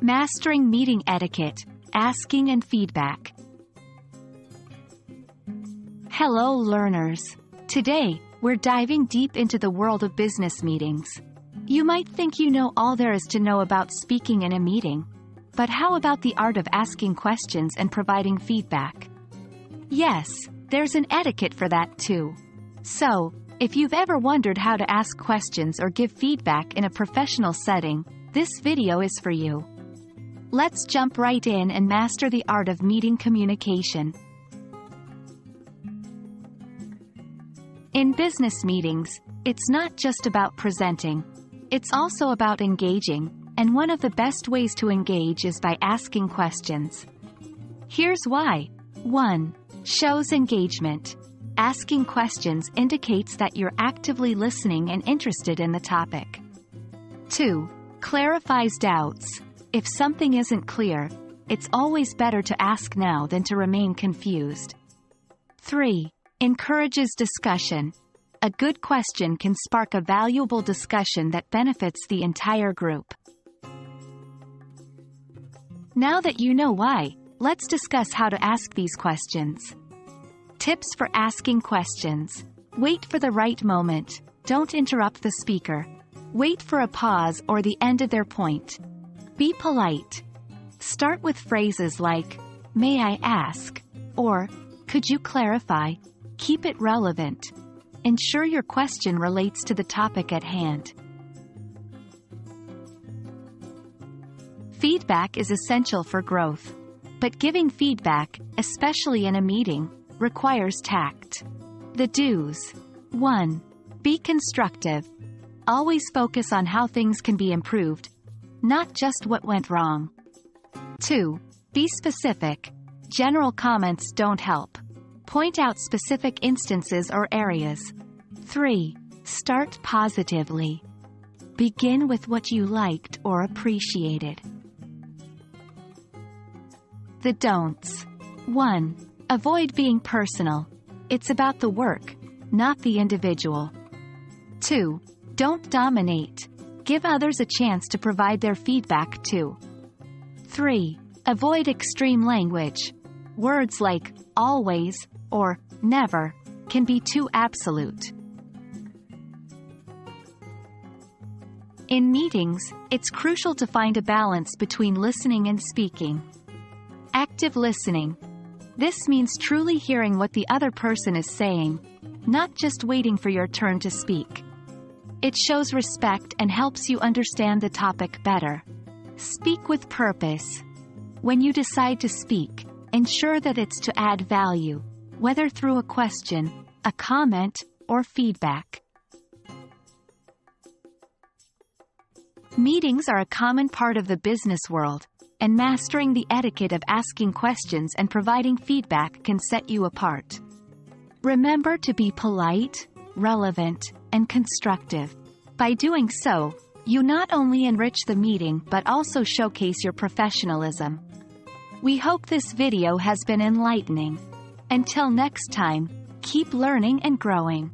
Mastering meeting etiquette, asking and feedback. Hello learners. Today, we're diving deep into the world of business meetings. You might think you know all there is to know about speaking in a meeting. But how about the art of asking questions and providing feedback? Yes, there's an etiquette for that too. So, if you've ever wondered how to ask questions or give feedback in a professional setting, this video is for you. Let's jump right in and master the art of meeting communication. In business meetings, it's not just about presenting. It's also about engaging, and one of the best ways to engage is by asking questions. Here's why. 1. Shows engagement. Asking questions indicates that you're actively listening and interested in the topic. 2. Clarifies doubts. If something isn't clear, it's always better to ask now than to remain confused. 3. Encourages discussion. A good question can spark a valuable discussion that benefits the entire group. Now that you know why, let's discuss how to ask these questions. Tips for asking questions. Wait for the right moment. Don't interrupt the speaker. Wait for a pause or the end of their point. Be polite. Start with phrases like, "May I ask?" or "Could you clarify?" Keep it relevant. Ensure your question relates to the topic at hand. Feedback is essential for growth. But giving feedback, especially in a meeting, requires tact. The do's. 1. Be constructive. Always focus on how things can be improved, not just what went wrong. 2. Be specific. General comments don't help. Point out specific instances or areas. 3. Start positively. Begin with what you liked or appreciated. The don'ts. 1. Avoid being personal. It's about the work, not the individual. 2. Don't dominate. Give others a chance to provide their feedback too. 3. Avoid extreme language. Words like always or never can be too absolute. In meetings, it's crucial to find a balance between listening and speaking. Active listening. This means truly hearing what the other person is saying, not just waiting for your turn to speak. It shows respect and helps you understand the topic better. Speak with purpose. When you decide to speak, ensure that it's to add value, whether through a question, a comment, or feedback. Meetings are a common part of the business world, and mastering the etiquette of asking questions and providing feedback can set you apart. Remember to be polite, relevant, and constructive. By doing so, you not only enrich the meeting but also showcase your professionalism. We hope this video has been enlightening. Until next time, keep learning and growing.